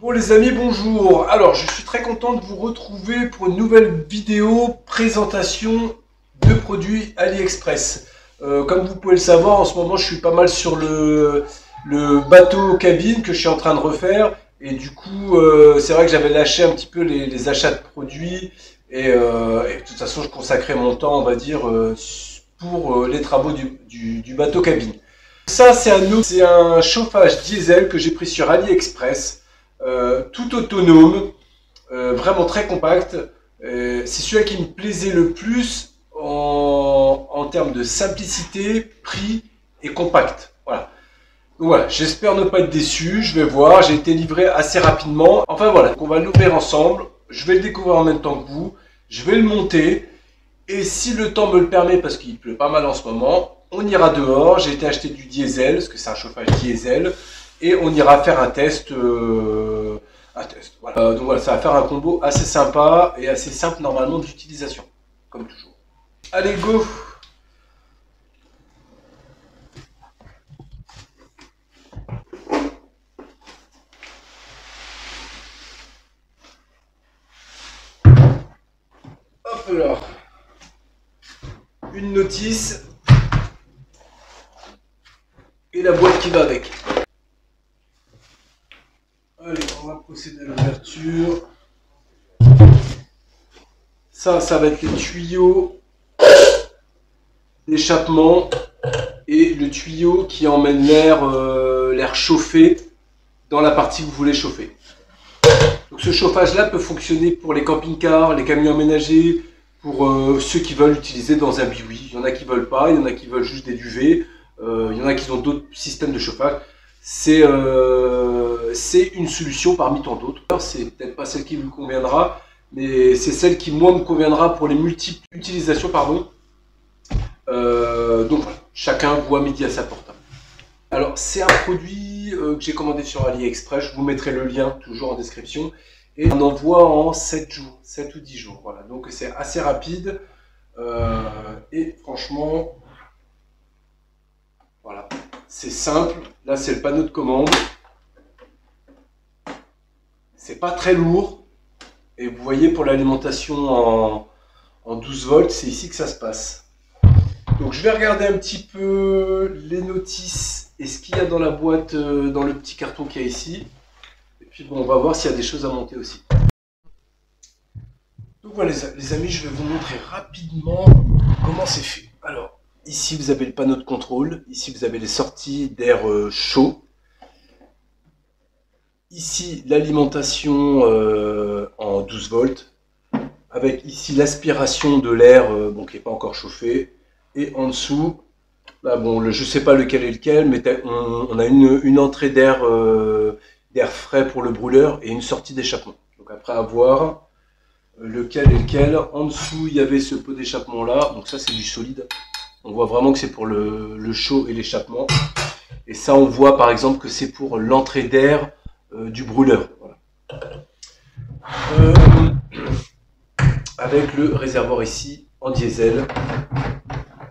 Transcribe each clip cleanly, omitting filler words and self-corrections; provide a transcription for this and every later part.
Bon les amis, bonjour. Alors je suis très content de vous retrouver pour une nouvelle vidéo présentation de produits AliExpress. Comme vous pouvez le savoir, en ce moment je suis pas mal sur le bateau cabine que je suis en train de refaire. Et du coup, c'est vrai que j'avais lâché un petit peu les achats de produits. Et de toute façon, je consacrais mon temps, on va dire, pour les travaux du bateau cabine. Ça, c'est un chauffage diesel que j'ai pris sur AliExpress. Tout autonome, vraiment très compact. C'est celui-là qui me plaisait le plus en termes de simplicité, prix et compact. Voilà. Donc voilà, j'espère ne pas être déçu. Je vais voir, j'ai été livré assez rapidement. Enfin voilà, on va l'ouvrir ensemble. Je vais le découvrir en même temps que vous. Je vais le monter. Et si le temps me le permet, parce qu'il pleut pas mal en ce moment, on ira dehors. J'ai été acheter du diesel, parce que c'est un chauffage diesel. Et on ira faire un test. Voilà. Donc voilà, ça va faire un combo assez sympa et assez simple normalement d'utilisation, comme toujours. Allez, go! Hop là! Une notice et la boîte qui va avec. Allez, on va procéder à l'ouverture. Ça va être les tuyaux d'échappement et le tuyau qui emmène l'air chauffé dans la partie que vous voulez chauffer. Donc ce chauffage-là peut fonctionner pour les camping-cars, les camions aménagés, pour ceux qui veulent utiliser dans un biwi. Il y en a qui veulent pas, il y en a qui veulent juste des duvets, il y en a qui ont d'autres systèmes de chauffage. C'est une solution parmi tant d'autres. C'est peut-être pas celle qui vous conviendra, mais c'est celle qui moi me conviendra pour les multiples utilisations. Donc voilà, chacun voit midi à sa porte. Alors c'est un produit que j'ai commandé sur AliExpress, je vous mettrai le lien toujours en description. Et on envoie en 7 jours, 7 ou 10 jours. Voilà, donc c'est assez rapide. Et franchement, voilà, c'est simple. Là, c'est le panneau de commande. C'est pas très lourd. Et vous voyez, pour l'alimentation en 12 volts, c'est ici que ça se passe. Donc, je vais regarder un petit peu les notices et ce qu'il y a dans la boîte, dans le petit carton qu'il y a ici. Et puis, bon, on va voir s'il y a des choses à monter aussi. Donc, voilà, les amis, je vais vous montrer rapidement comment c'est fait. Alors, ici, vous avez le panneau de contrôle. Ici, vous avez les sorties d'air chaud. Ici, l'alimentation en 12 volts. Avec ici l'aspiration de l'air bon, qui n'est pas encore chauffé. Et en dessous, là, bon, je ne sais pas lequel est lequel, mais on a une entrée d'air frais pour le brûleur et une sortie d'échappement. Donc après, à voir lequel est lequel. En dessous, il y avait ce pot d'échappement là. Donc ça, c'est du solide. On voit vraiment que c'est pour le chaud et l'échappement. Et ça, on voit par exemple que c'est pour l'entrée d'air du brûleur. Voilà. Avec le réservoir ici en diesel.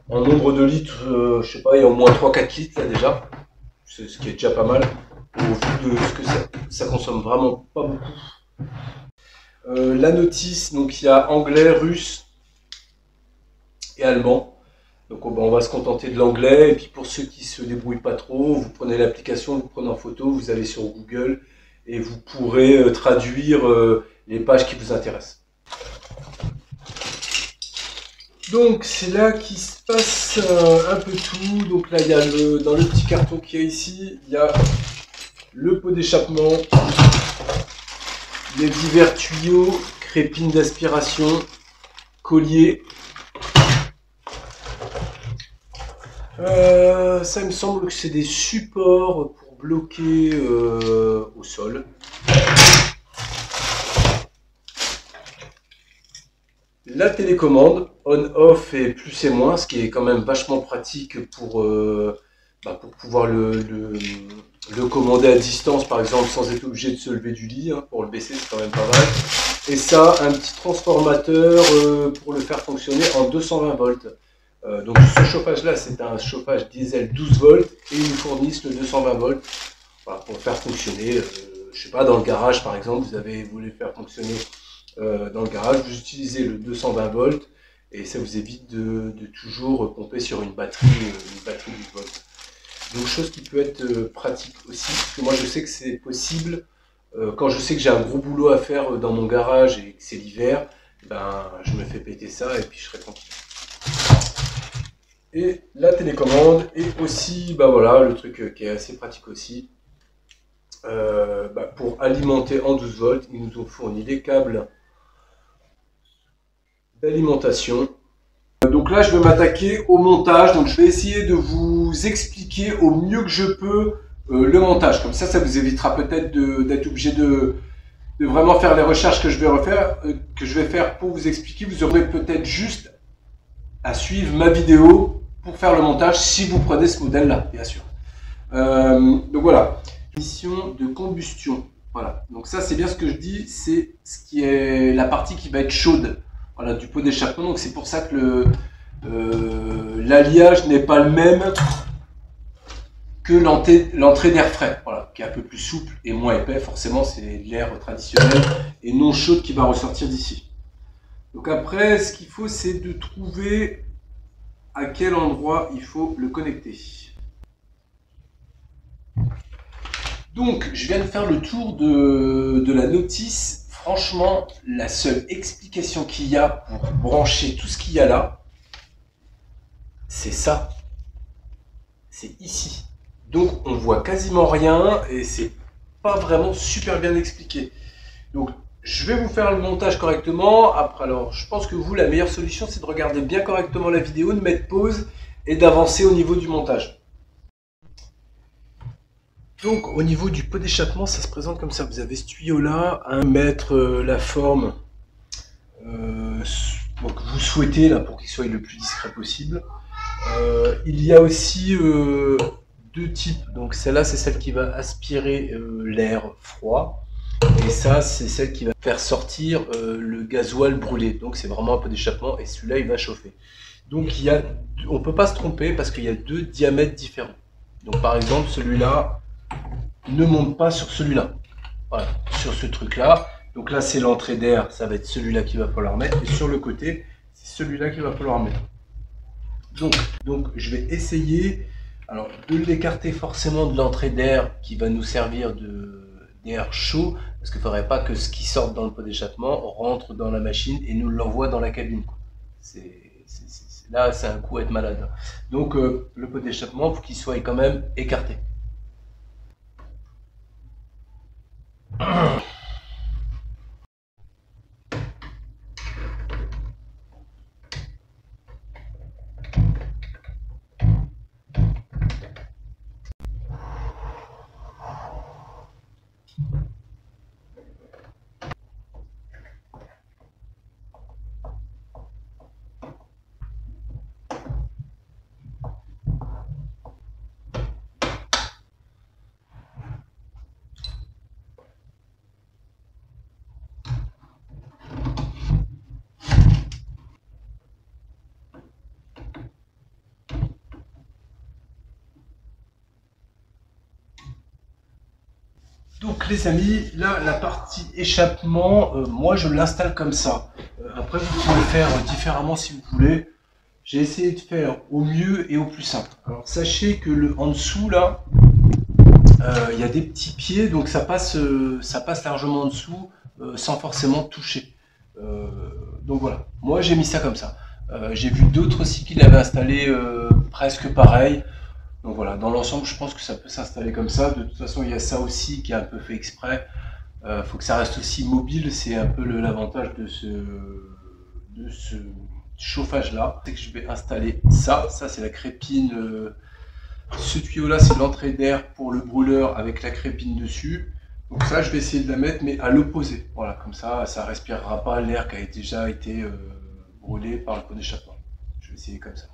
En nombre de litres, je sais pas, il y a au moins 3-4 litres là déjà. C'est ce qui est déjà pas mal. Au vu de ce que ça consomme vraiment pas beaucoup. La notice, donc il y a anglais, russe et allemand. Donc on va se contenter de l'anglais. Et puis pour ceux qui se débrouillent pas trop, vous prenez l'application, vous prenez en photo, vous allez sur Google et vous pourrez traduire les pages qui vous intéressent. Donc c'est là qu'il se passe un peu tout. Donc là il y a dans le petit carton qu'il y a ici, il y a le pot d'échappement, les divers tuyaux, crépines d'aspiration, collier. Ça me semble que c'est des supports pour bloquer au sol. La télécommande on-off et plus et moins, ce qui est quand même vachement pratique pour pouvoir le commander à distance, par exemple, sans être obligé de se lever du lit. Hein, pour le baisser, c'est quand même pas mal. Et ça, un petit transformateur pour le faire fonctionner en 220 volts. Donc ce chauffage-là, c'est un chauffage diesel 12 volts et ils nous fournissent le 220 volts voilà, pour faire fonctionner je sais pas, dans le garage par exemple, vous voulez le faire fonctionner dans le garage, vous utilisez le 220 volts et ça vous évite de toujours pomper sur une batterie 8 volts. Donc chose qui peut être pratique aussi, parce que moi je sais que c'est possible, quand je sais que j'ai un gros boulot à faire dans mon garage et que c'est l'hiver, ben je me fais péter ça et puis je serai tranquille. Et la télécommande, et aussi, bah voilà, le truc qui est assez pratique aussi, pour alimenter en 12 volts, ils nous ont fourni les câbles d'alimentation. Donc là, je vais m'attaquer au montage, donc je vais essayer de vous expliquer au mieux que je peux le montage. Comme ça vous évitera peut-être d'être obligé de vraiment faire les recherches que je vais faire pour vous expliquer. Vous aurez peut-être juste à suivre ma vidéo pour faire le montage si vous prenez ce modèle là, bien sûr. Donc voilà, émission de combustion. Voilà, donc ça c'est bien ce que je dis, c'est ce qui est la partie qui va être chaude, voilà, du pot d'échappement. Donc c'est pour ça que l'alliage n'est pas le même que l'entrée d'air frais, voilà, qui est un peu plus souple et moins épais. Forcément, c'est l'air traditionnel et non chaude qui va ressortir d'ici. Donc après, ce qu'il faut, c'est de trouver à quel endroit il faut le connecter. Donc, je viens de faire le tour de la notice. Franchement, la seule explication qu'il y a pour brancher tout ce qu'il y a là, c'est ça. C'est ici. Donc, on voit quasiment rien et c'est pas vraiment super bien expliqué. Donc, je vais vous faire le montage correctement. Après, alors, je pense que vous, la meilleure solution, c'est de regarder bien correctement la vidéo, de mettre pause et d'avancer au niveau du montage. Donc au niveau du pot d'échappement, ça se présente comme ça. Vous avez ce tuyau là, mettre la forme que vous souhaitez là pour qu'il soit le plus discret possible. Il y a aussi deux types. Donc celle-là, c'est celle qui va aspirer l'air froid. Et ça, c'est celle qui va faire sortir le gasoil brûlé. Donc c'est vraiment un pot d'échappement et celui-là, il va chauffer. Donc on ne peut pas se tromper parce qu'il y a deux diamètres différents. Donc par exemple, celui-là ne monte pas sur celui-là. Voilà, sur ce truc-là. Donc là, c'est l'entrée d'air, ça va être celui-là qu'il va falloir mettre. Et sur le côté, c'est celui-là qu'il va falloir mettre. Donc, je vais essayer de l'écarter forcément de l'entrée d'air qui va nous servir d'air chaud. Parce qu'il ne faudrait pas que ce qui sorte dans le pot d'échappement rentre dans la machine et nous l'envoie dans la cabine. Là, c'est un coup à être malade. Donc, le pot d'échappement, il faut qu'il soit quand même écarté. Donc les amis, là la partie échappement, moi je l'installe comme ça. Après vous pouvez faire différemment si vous voulez. J'ai essayé de faire au mieux et au plus simple. Alors sachez que en dessous là, il y a des petits pieds, donc ça passe largement en dessous sans forcément toucher. Donc voilà, moi j'ai mis ça comme ça. J'ai vu d'autres aussi qui l'avaient installé presque pareil. Donc voilà, dans l'ensemble, je pense que ça peut s'installer comme ça. De toute façon, il y a ça aussi qui est un peu fait exprès. Faut que ça reste aussi mobile. C'est un peu l'avantage de ce chauffage-là. C'est que je vais installer ça. Ça, c'est la crépine. Ce tuyau-là, c'est l'entrée d'air pour le brûleur avec la crépine dessus. Donc ça, je vais essayer de la mettre, mais à l'opposé. Voilà, comme ça ne respirera pas l'air qui a déjà été brûlé par le pot d'échappement. Je vais essayer comme ça.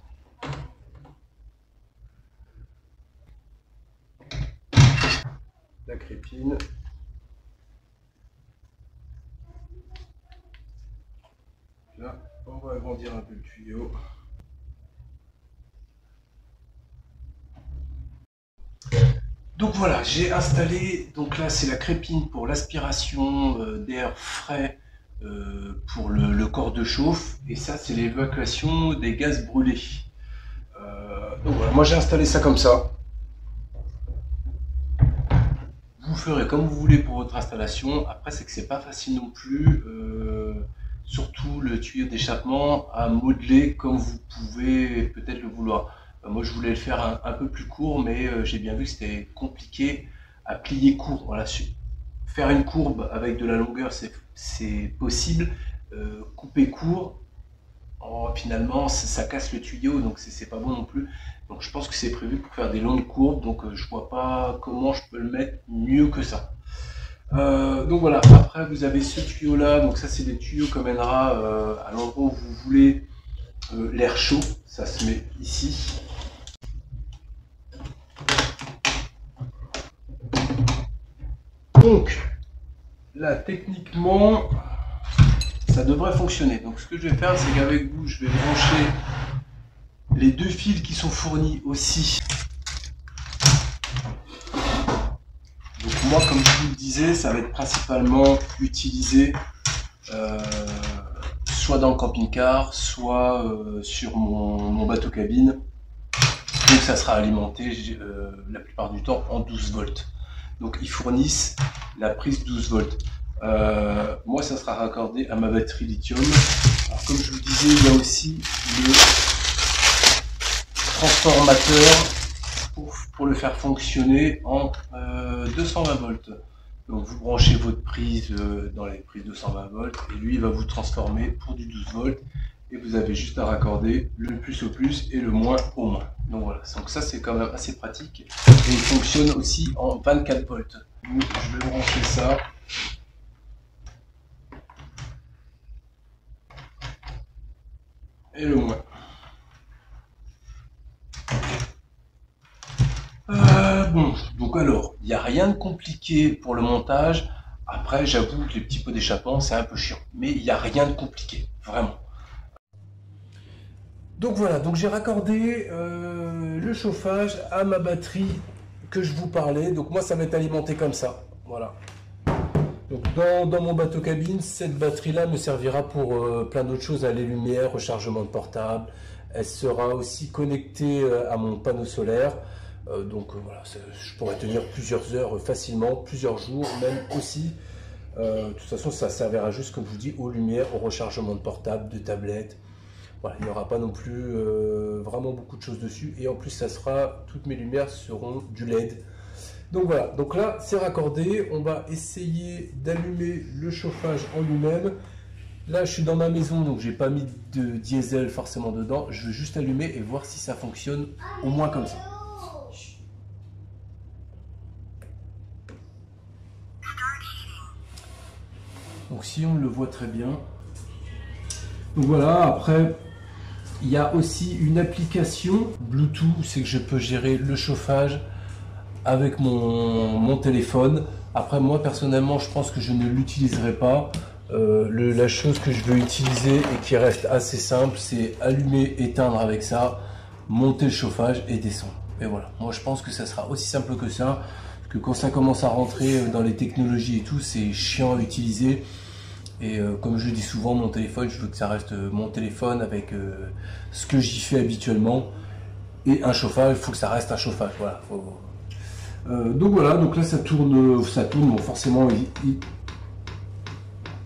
La crépine. Là, on va agrandir un peu le tuyau. Donc voilà, j'ai installé, donc là c'est la crépine pour l'aspiration d'air frais pour le corps de chauffe, et ça c'est l'évacuation des gaz brûlés. Donc voilà, moi j'ai installé ça comme ça. Vous ferez comme vous voulez pour votre installation. Après c'est que c'est pas facile non plus, surtout le tuyau d'échappement à modeler comme vous pouvez peut-être le vouloir. Moi je voulais le faire un peu plus court, mais j'ai bien vu que c'était compliqué à plier court. Voilà, faire une courbe avec de la longueur c'est possible, couper court, finalement ça casse le tuyau, donc c'est pas bon non plus. Donc je pense que c'est prévu pour faire des longues courbes, donc je vois pas comment je peux le mettre mieux que ça. Donc voilà, après vous avez ce tuyau là, donc ça c'est des tuyaux qui mènera à l'endroit où vous voulez l'air chaud, ça se met ici. Donc là techniquement ça devrait fonctionner. Donc ce que je vais faire, c'est qu'avec vous je vais brancher les deux fils qui sont fournis aussi. Donc moi, comme je vous le disais, ça va être principalement utilisé soit dans le camping-car, soit sur mon bateau cabine. Donc ça sera alimenté la plupart du temps en 12 volts. Donc ils fournissent la prise 12 volts. Moi ça sera raccordé à ma batterie lithium. Alors, comme je vous disais, il y a aussi le transformateur pour le faire fonctionner en 220 volts. Donc vous branchez votre prise dans les prises 220 volts et lui il va vous transformer pour du 12 volts, et vous avez juste à raccorder le plus au plus et le moins au moins. Donc voilà, donc ça c'est quand même assez pratique, et il fonctionne aussi en 24 volts. Donc je vais brancher ça. Et le moins. Bon, donc alors, il n'y a rien de compliqué pour le montage. Après, j'avoue que les petits pots d'échappement, c'est un peu chiant. Mais il n'y a rien de compliqué, vraiment. Donc voilà, donc j'ai raccordé le chauffage à ma batterie que je vous parlais. Donc moi, ça va être alimenté comme ça. Voilà. Donc dans mon bateau cabine, cette batterie-là me servira pour plein d'autres choses, les lumières, rechargement de portable. Elle sera aussi connectée à mon panneau solaire. Donc voilà, je pourrais tenir plusieurs heures facilement, plusieurs jours même aussi. De toute façon, ça servira juste, comme je vous dis, aux lumières, au rechargement de portable, de tablettes. Voilà, il n'y aura pas non plus vraiment beaucoup de choses dessus. Et en plus, toutes mes lumières seront du LED. Donc voilà, donc là c'est raccordé. On va essayer d'allumer le chauffage en lui-même. Là je suis dans ma maison, donc j'ai pas mis de diesel forcément dedans. Je veux juste allumer et voir si ça fonctionne au moins comme ça. Donc si on le voit très bien. Donc voilà, après il y a aussi une application Bluetooth, c'est que je peux gérer le chauffage avec mon téléphone. Après moi personnellement je pense que je ne l'utiliserai pas. La chose que je veux utiliser et qui reste assez simple, c'est allumer, éteindre avec ça, monter le chauffage et descendre. Et voilà, moi je pense que ça sera aussi simple que ça, parce que quand ça commence à rentrer dans les technologies et tout, c'est chiant à utiliser. Et comme je dis souvent, mon téléphone, je veux que ça reste mon téléphone avec ce que j'y fais habituellement. Et un chauffage, il faut que ça reste un chauffage. Voilà. Donc voilà, donc là ça tourne, bon, forcément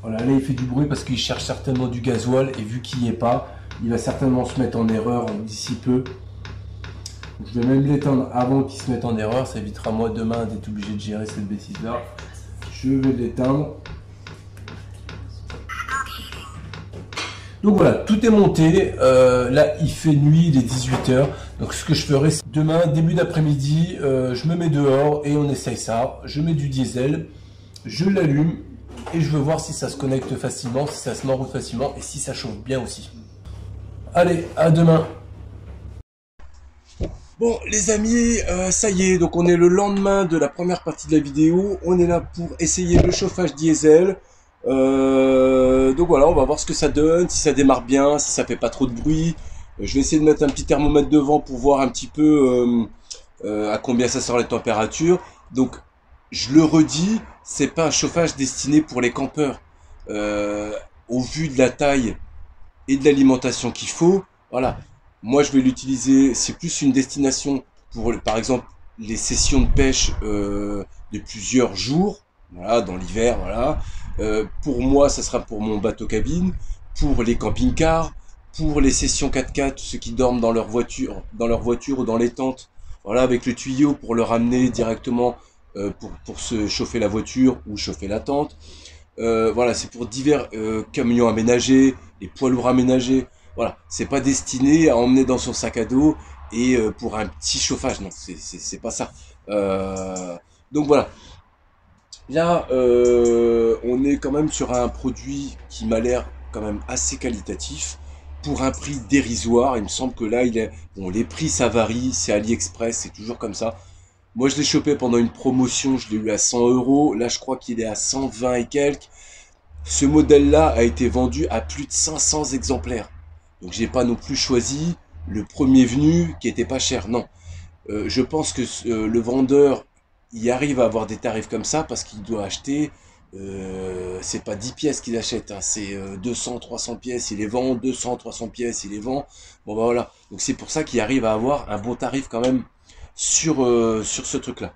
voilà, là il fait du bruit parce qu'il cherche certainement du gasoil, et vu qu'il n'y est pas, il va certainement se mettre en erreur d'ici peu. Je vais même l'éteindre avant qu'il se mette en erreur, ça évitera moi demain d'être obligé de gérer cette bêtise là. Je vais l'éteindre. Donc voilà, tout est monté. Là, il fait nuit, il est 18 h. Donc ce que je ferai, c'est demain, début d'après-midi, je me mets dehors et on essaye ça. Je mets du diesel, je l'allume et je veux voir si ça se connecte facilement, si ça se met en route facilement et si ça chauffe bien aussi. Allez, à demain. Bon les amis, ça y est, donc on est le lendemain de la première partie de la vidéo. On est là pour essayer le chauffage diesel. Donc voilà, on va voir ce que ça donne, si ça démarre bien, si ça fait pas trop de bruit. Je vais essayer de mettre un petit thermomètre devant pour voir un petit peu à combien ça sort les températures. Donc, je le redis, c'est pas un chauffage destiné pour les campeurs. Euh, Au vu de la taille et de l'alimentation qu'il faut, voilà. Moi, je vais l'utiliser, c'est plus une destination pour, par exemple, les sessions de pêche de plusieurs jours, voilà, dans l'hiver, voilà. Pour moi, ça sera pour mon bateau cabine, pour les camping-cars, pour les sessions 4x4, ceux qui dorment dans leur voiture ou dans les tentes, voilà, avec le tuyau pour le ramener directement pour se chauffer la voiture ou chauffer la tente. Voilà, c'est pour divers camions aménagés, les poids lourds aménagés. Voilà, c'est pas destiné à emmener dans son sac à dos et pour un petit chauffage. Non, c'est pas ça. Euh, donc voilà. Là, on est quand même sur un produit qui m'a l'air quand même assez qualitatif pour un prix dérisoire. Il me semble que là, il est bon. Les prix ça varie, c'est AliExpress, c'est toujours comme ça. Moi, je l'ai chopé pendant une promotion, je l'ai eu à 100 euros. Là, je crois qu'il est à 120 et quelques. Ce modèle-là a été vendu à plus de 500 exemplaires. Donc j'ai pas non plus choisi le premier venu qui était pas cher. Non. Je pense que le vendeur il arrive à avoir des tarifs comme ça parce qu'il doit acheter. C'est pas 10 pièces qu'il achète, hein, c'est 200, 300 pièces, il les vend, 200, 300 pièces, il les vend. Bon bah voilà. Donc c'est pour ça qu'il arrive à avoir un bon tarif quand même sur ce truc-là.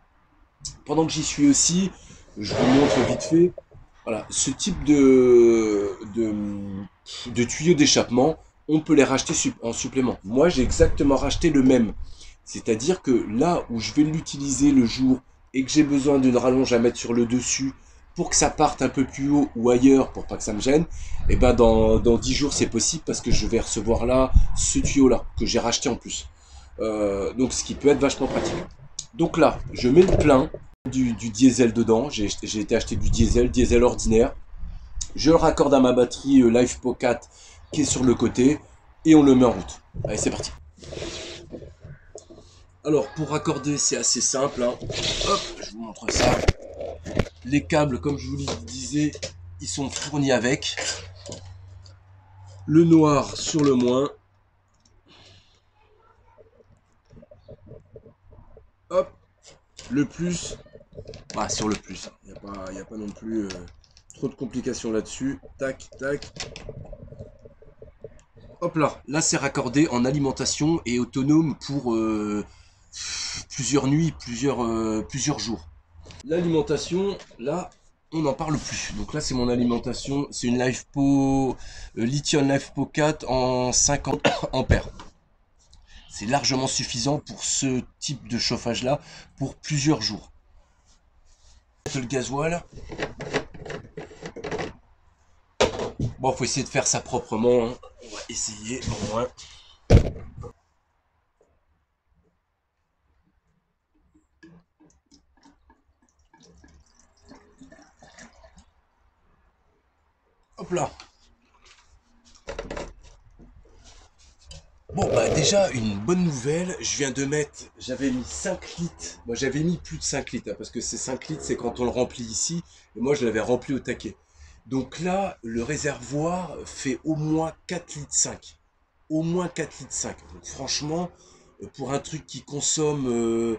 Pendant que j'y suis aussi, je vous montre vite fait. Voilà, ce type de tuyaux d'échappement, on peut les racheter en supplément. Moi, j'ai exactement racheté le même. C'est-à-dire que là où je vais l'utiliser le jour et que j'ai besoin d'une rallonge à mettre sur le dessus pour que ça parte un peu plus haut ou ailleurs pour pas que ça me gêne, et ben dans 10 jours c'est possible parce que je vais recevoir là ce tuyau là que j'ai racheté en plus. Donc ce qui peut être vachement pratique. Donc là, je mets le plein du diesel dedans. J'ai été acheter du diesel ordinaire. Je le raccorde à ma batterie LifePo 4 qui est sur le côté et on le met en route. Allez, c'est parti. Alors, pour raccorder, c'est assez simple, hein. Hop, je vous montre ça. Les câbles, comme je vous le disais, ils sont fournis avec. Le noir sur le moins. Hop, le plus. Bah, sur le plus. Il n'y a pas non plus trop de complications là-dessus. Tac, tac. Hop là, là c'est raccordé en alimentation et autonome pour plusieurs nuits, plusieurs jours. L'alimentation, là, on n'en parle plus. Donc là c'est mon alimentation, c'est une LifePo Lithium LifePo 4 en 50 ampères. C'est largement suffisant pour ce type de chauffage là pour plusieurs jours. Le gasoil. Bon, faut essayer de faire ça proprement, hein. On va essayer au moins. Hop là. Bon bah déjà une bonne nouvelle, je viens de mettre, j'avais mis 5 litres, moi j'avais mis plus de 5 litres, hein, parce que ces 5 litres c'est quand on le remplit ici, et moi je l'avais rempli au taquet. Donc là, le réservoir fait au moins 4 litres 5. Au moins 4 litres 5. Donc franchement, pour un truc qui consomme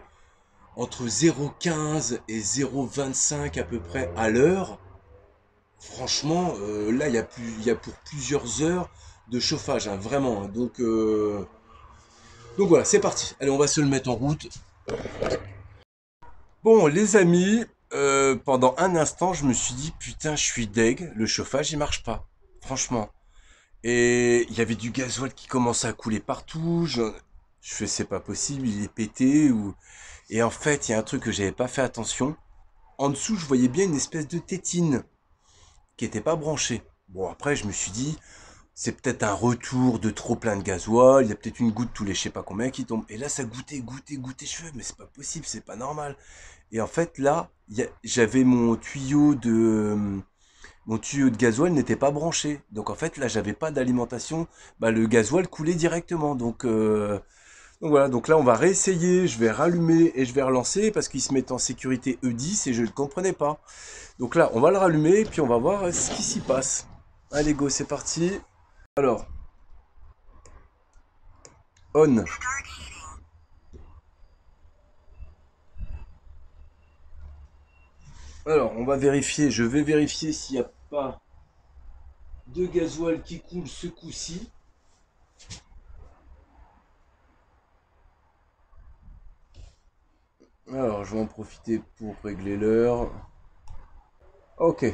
entre 0,15 et 0,25 à peu près à l'heure, franchement, là il y a pour plusieurs heures de chauffage, hein, vraiment, hein. Donc voilà, c'est parti. Allez, on va se le mettre en route. Bon, les amis, pendant un instant, je me suis dit, putain, je suis deg, le chauffage, il marche pas. Franchement. Et il y avait du gasoil qui commençait à couler partout. Je fais, c'est pas possible, il est pété. Et en fait, il y a un truc que j'avais pas fait attention. En dessous, je voyais bien une espèce de tétine qui était pas branchée. Bon, après, je me suis dit, c'est peut-être un retour de trop plein de gasoil, il y a peut-être une goutte tous les je sais pas combien qui tombe. Et là, ça goûtait, je fais, mais c'est pas possible, c'est pas normal. Et en fait, là, j'avais mon tuyau de gasoil n'était pas branché. Donc en fait, là, j'avais pas d'alimentation. Bah, le gasoil coulait directement. Donc voilà, donc là, on va réessayer. Je vais rallumer et je vais relancer parce qu'il se met en sécurité E10 et je ne le comprenais pas. Donc là, on va le rallumer et puis on va voir ce qui s'y passe. Allez, go, c'est parti. Alors, on. Alors, on va vérifier, je vais vérifier s'il n'y a pas de gasoil qui coule ce coup-ci. Alors, je vais en profiter pour régler l'heure. Ok,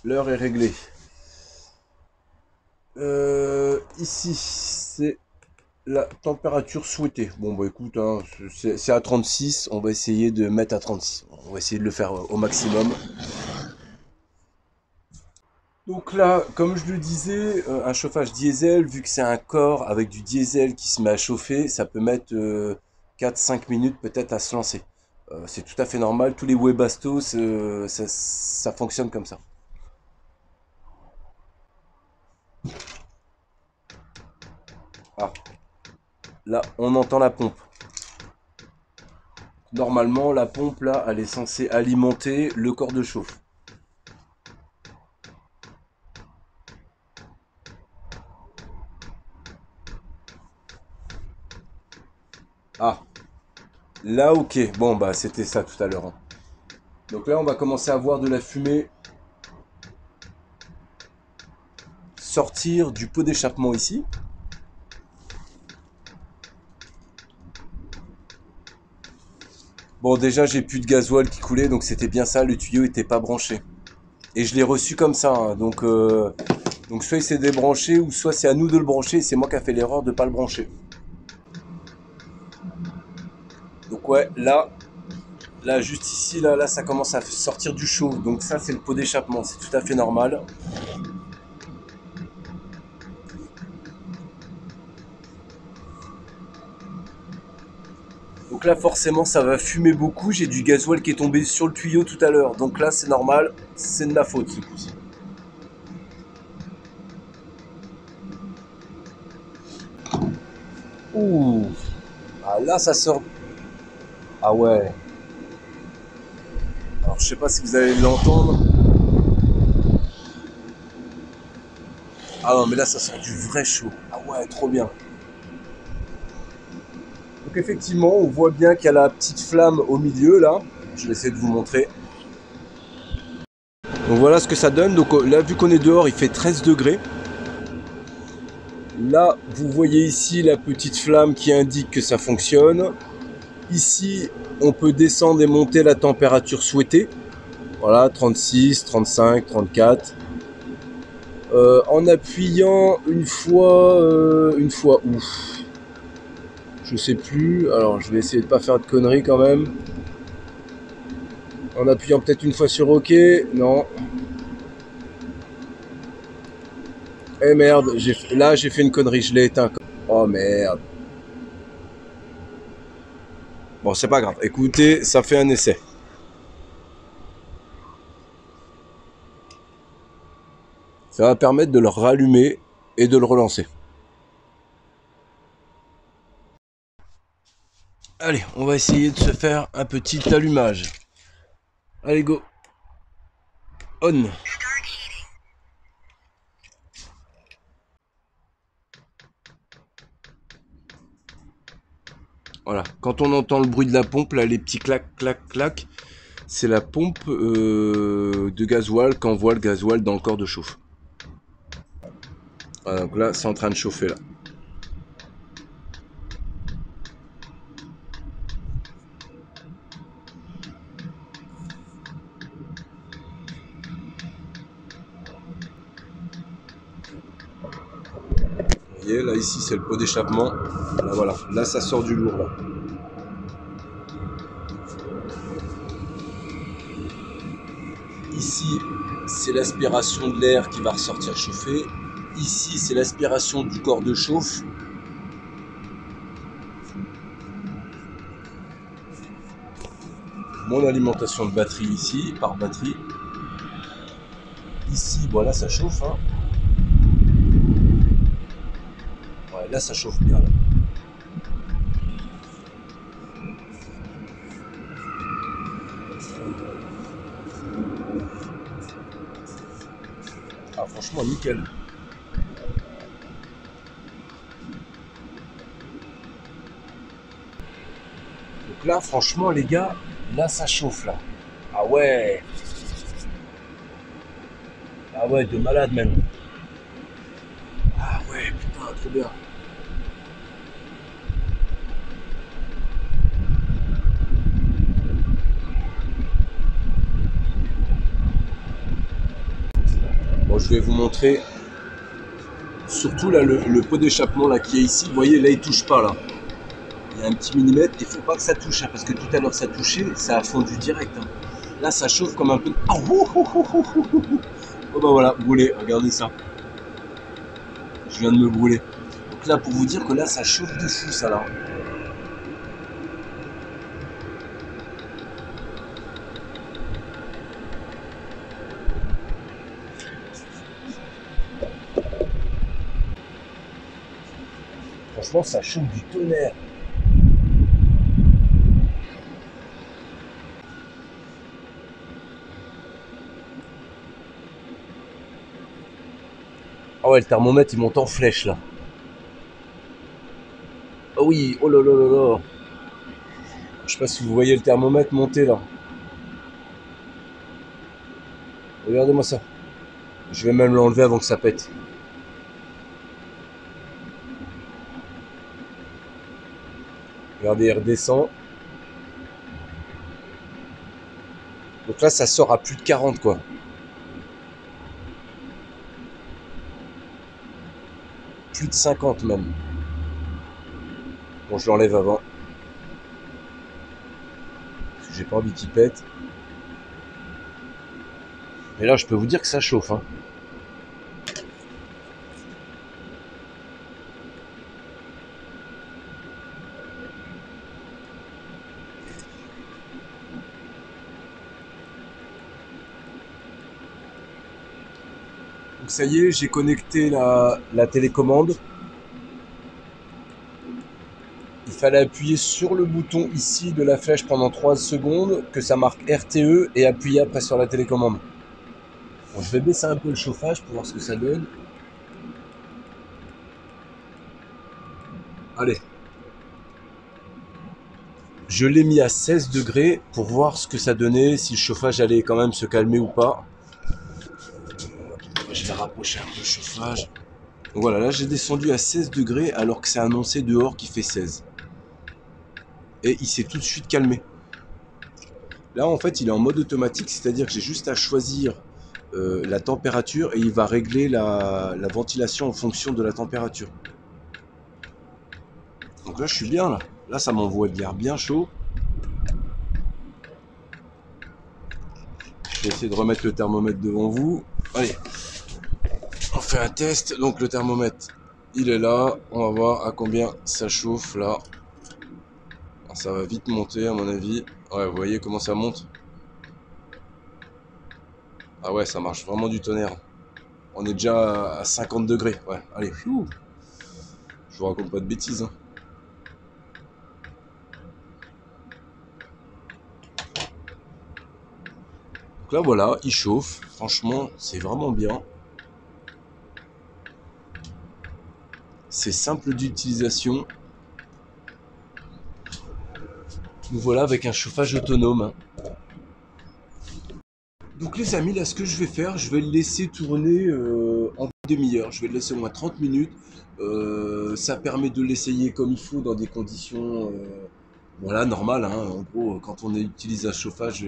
l'heure est réglée. Ici, c'est la température souhaitée. Bon, bah écoute, hein, c'est à 36. On va essayer de mettre à 36. On va essayer de le faire au maximum. Donc là, comme je le disais, un chauffage diesel, vu que c'est un corps avec du diesel qui se met à chauffer, ça peut mettre 4-5 minutes peut-être à se lancer. C'est tout à fait normal, tous les Webasto, ça fonctionne comme ça. Ah, là, on entend la pompe. Normalement, la pompe, là, elle est censée alimenter le corps de chauffe. Ah, là, ok. Bon, bah, c'était ça tout à l'heure, hein. Donc là, on va commencer à voir de la fumée sortir du pot d'échappement ici. Bon, déjà, j'ai plus de gasoil qui coulait, donc c'était bien ça, le tuyau était pas branché. Et je l'ai reçu comme ça, hein, donc soit il s'est débranché, ou soit c'est à nous de le brancher, et c'est moi qui a fait l'erreur de pas le brancher. Donc ouais, là, juste ici, là, ça commence à sortir du chaud, donc ça, c'est le pot d'échappement, c'est tout à fait normal. Donc là, forcément, ça va fumer beaucoup, j'ai du gasoil qui est tombé sur le tuyau tout à l'heure, donc là, c'est normal, c'est de ma faute, ce coup-ci. Ouh, ah là, ça sort... Ah ouais. Alors, je sais pas si vous allez l'entendre. Ah non, mais là, ça sort du vrai chaud. Ah ouais, trop bien. Donc effectivement, on voit bien qu'il y a la petite flamme au milieu, là. Je vais essayer de vous montrer. Donc voilà ce que ça donne. Donc là, vu qu'on est dehors, il fait 13 degrés. Là, vous voyez ici la petite flamme qui indique que ça fonctionne. Ici, on peut descendre et monter la température souhaitée. Voilà, 36, 35, 34. En appuyant une fois où je sais plus. Alors, je vais essayer de pas faire de conneries quand même. En appuyant peut-être une fois sur OK. Non. Eh merde, là j'ai fait une connerie, je l'ai éteint. Oh merde. Bon, c'est pas grave. Écoutez, ça fait un essai. Ça va permettre de le rallumer et de le relancer. Allez, on va essayer de se faire un petit allumage. Allez, go. On. Voilà. Quand on entend le bruit de la pompe, là, les petits clac, clac, clac, c'est la pompe de gasoil qu'envoie le gasoil dans le corps de chauffe. Voilà, donc là, c'est en train de chauffer, là. Vous voyez, là, ici, c'est le pot d'échappement. Là, voilà. Là, ça sort du lourd, là. Ici, c'est l'aspiration de l'air qui va ressortir chauffé. Ici, c'est l'aspiration du corps de chauffe. Mon alimentation de batterie ici, par batterie. Ici, voilà, ça chauffe. Hein. Ouais, là, ça chauffe bien. Là. Ah, franchement, nickel. Donc là, franchement, les gars, là, ça chauffe, là. Ah ouais. Ah ouais, de malade même. Ah ouais, putain, trop bien. Bon, je vais vous montrer. Surtout là, le pot d'échappement là qui est ici, vous voyez, là il touche pas là. Il y a un petit millimètre, il faut pas que ça touche, hein, parce que tout à l'heure ça touchait, ça a fondu direct. Hein. Là ça chauffe comme un peu. Oh bah voilà, brûlé, regardez ça. Je viens de me brûler. Donc là pour vous dire que là ça chauffe de fou ça là. Franchement ça chauffe du tonnerre. Ah ouais, le thermomètre il monte en flèche là. Ah oui, oh là là là là. Je sais pas si vous voyez le thermomètre monter là. Regardez-moi ça. Je vais même l'enlever avant que ça pète. Regardez, il redescend. Donc là, ça sort à plus de 40, quoi. Plus de 50 même. Bon, je l'enlève avant. Parce que j'ai pas envie qu'il pète. Et là, je peux vous dire que ça chauffe. Hein. Donc ça y est, j'ai connecté la télécommande. Il fallait appuyer sur le bouton ici de la flèche pendant 3 secondes, que ça marque RTE, et appuyer après sur la télécommande. Bon, je vais baisser un peu le chauffage pour voir ce que ça donne. Allez. Je l'ai mis à 16 degrés pour voir ce que ça donnait, si le chauffage allait quand même se calmer ou pas. Je vais rapprocher un peu le chauffage. Donc voilà, là j'ai descendu à 16 degrés alors que c'est annoncé dehors qu'il fait 16. Et il s'est tout de suite calmé. Là en fait il est en mode automatique, c'est-à-dire que j'ai juste à choisir la température et il va régler la ventilation en fonction de la température. Donc là je suis bien là. Là ça m'envoie de l'air bien chaud. Je vais essayer de remettre le thermomètre devant vous. Allez, on fait un test. Donc le thermomètre il est là. On va voir à combien ça chauffe là. Alors, ça va vite monter à mon avis. Ouais, vous voyez comment ça monte. Ah ouais, ça marche vraiment du tonnerre. On est déjà à 50 degrés. Ouais, allez. Je vous raconte pas de bêtises. Hein. Donc là, voilà, il chauffe. Franchement, c'est vraiment bien. C'est simple d'utilisation. Nous voilà avec un chauffage autonome. Hein. Donc les amis, là ce que je vais faire, je vais le laisser tourner en demi-heure. Je vais le laisser au moins 30 minutes. Ça permet de l'essayer comme il faut dans des conditions voilà, normales. Hein. En gros, quand on utilise un chauffage,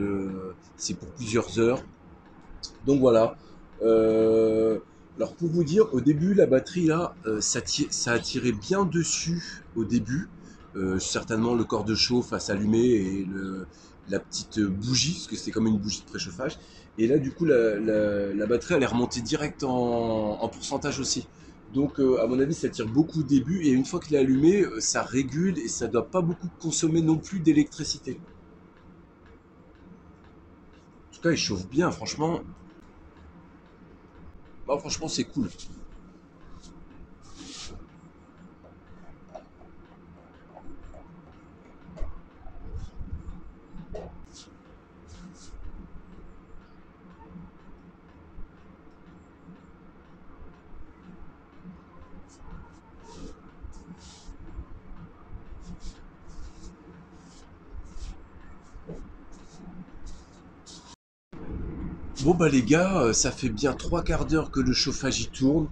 c'est pour plusieurs heures. Donc voilà. Alors pour vous dire, au début, la batterie là, ça a tiré bien dessus au début. Certainement le corps de chauffe a s'allumé et la petite bougie, parce que c'était comme une bougie de préchauffage. Et là, du coup, la batterie, elle est remontée direct en pourcentage aussi. Donc, à mon avis, ça tire beaucoup au début. Et une fois qu'il est allumé, ça régule et ça ne doit pas beaucoup consommer non plus d'électricité. En tout cas, il chauffe bien, franchement. Bah, franchement, c'est cool. Bon bah les gars, ça fait bien 3 quarts d'heure que le chauffage y tourne.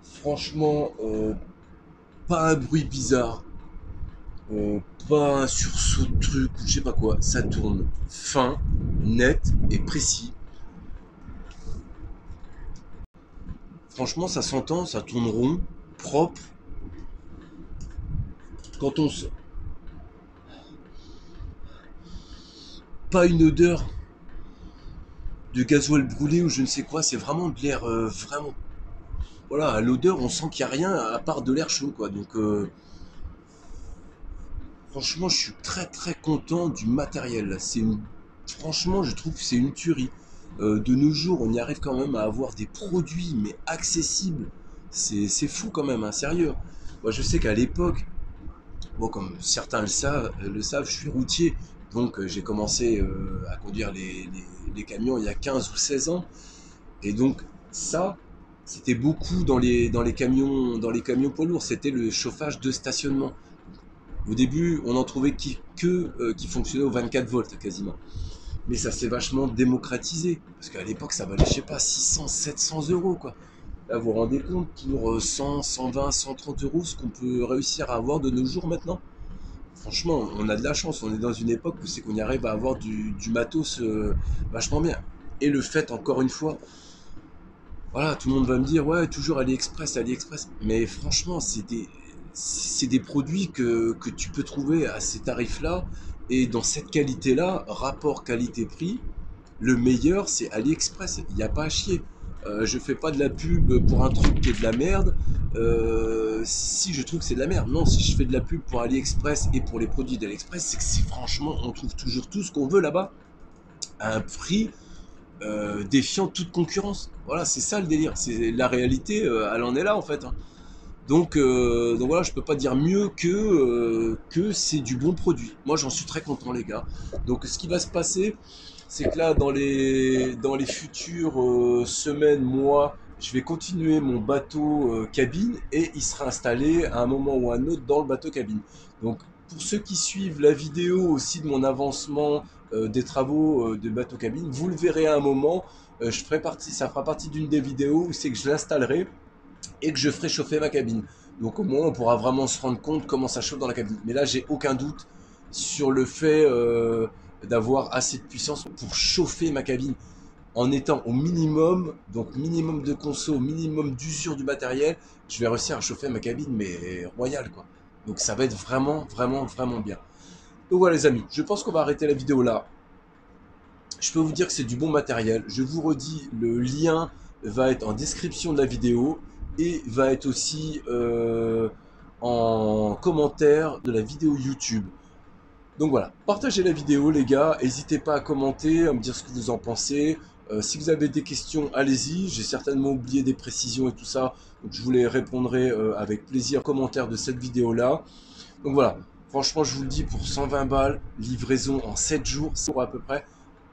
Franchement, pas un bruit bizarre, euh, pas un sursaut de truc ou je sais pas quoi. Ça tourne fin, net et précis. Franchement, ça s'entend, ça tourne rond, propre. Quand on se... Pas une odeur de gasoil brûlé ou je ne sais quoi, c'est vraiment de l'air vraiment... Voilà, à l'odeur, on sent qu'il n'y a rien à part de l'air chaud, quoi. Donc, franchement, je suis très très content du matériel. Franchement, je trouve que c'est une tuerie. De nos jours, on y arrive quand même à avoir des produits, mais accessibles. C'est fou quand même, hein, sérieux. Moi, je sais qu'à l'époque, bon, comme certains le savent, je suis routier. Donc, j'ai commencé à conduire les camions il y a 15 ou 16 ans. Et donc, ça, c'était beaucoup dans les camions poids lourds. C'était le chauffage de stationnement. Au début, on en trouvait qui fonctionnait au 24 volts quasiment. Mais ça s'est vachement démocratisé. Parce qu'à l'époque, ça valait, je sais pas, 600, 700 euros, quoi. Là, vous vous rendez compte, pour 100, 120, 130 euros, ce qu'on peut réussir à avoir de nos jours maintenant. Franchement, on a de la chance. On est dans une époque où c'est qu'on y arrive à avoir du matos vachement bien. Et le fait, encore une fois, voilà, tout le monde va me dire, ouais, toujours AliExpress, AliExpress. Mais franchement, c'est des produits que tu peux trouver à ces tarifs-là. Et dans cette qualité-là, rapport qualité-prix, le meilleur, c'est AliExpress. Il n'y a pas à chier. Je fais pas de la pub pour un truc qui est de la merde. Si je trouve que c'est de la merde. Non, si je fais de la pub pour AliExpress et pour les produits d'AliExpress, c'est que franchement, on trouve toujours tout ce qu'on veut là-bas à un prix défiant toute concurrence. Voilà, c'est ça le délire. C'est la réalité, elle en est là en fait, hein. Donc voilà, je peux pas dire mieux que c'est du bon produit. Moi, j'en suis très content, les gars. Donc ce qui va se passer, c'est que là, dans les futures semaines, mois, je vais continuer mon bateau cabine et il sera installé à un moment ou à un autre dans le bateau cabine. Donc pour ceux qui suivent la vidéo aussi de mon avancement des travaux de bateau cabine, vous le verrez à un moment. Ça fera partie d'une des vidéos où c'est que je l'installerai et que je ferai chauffer ma cabine. Donc au moins on pourra vraiment se rendre compte comment ça chauffe dans la cabine. Mais là j'ai aucun doute sur le fait d'avoir assez de puissance pour chauffer ma cabine en étant au minimum, donc minimum de conso, minimum d'usure du matériel, je vais réussir à chauffer ma cabine mais royale quoi. Donc ça va être vraiment vraiment vraiment bien. Donc voilà les amis, je pense qu'on va arrêter la vidéo là. Je peux vous dire que c'est du bon matériel. Je vous redis, le lien va être en description de la vidéo et va être aussi en commentaire de la vidéo YouTube. Donc voilà, partagez la vidéo les gars, n'hésitez pas à commenter, à me dire ce que vous en pensez. Si vous avez des questions, allez-y, j'ai certainement oublié des précisions et tout ça, donc je vous les répondrai avec plaisir en commentaire de cette vidéo-là. Donc voilà, franchement je vous le dis, pour 120 balles, livraison en 7 jours, c'est à peu près,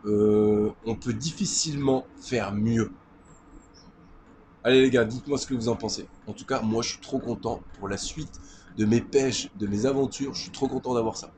on peut difficilement faire mieux. Allez les gars, dites-moi ce que vous en pensez. En tout cas, moi je suis trop content pour la suite de mes pêches, de mes aventures, je suis trop content d'avoir ça.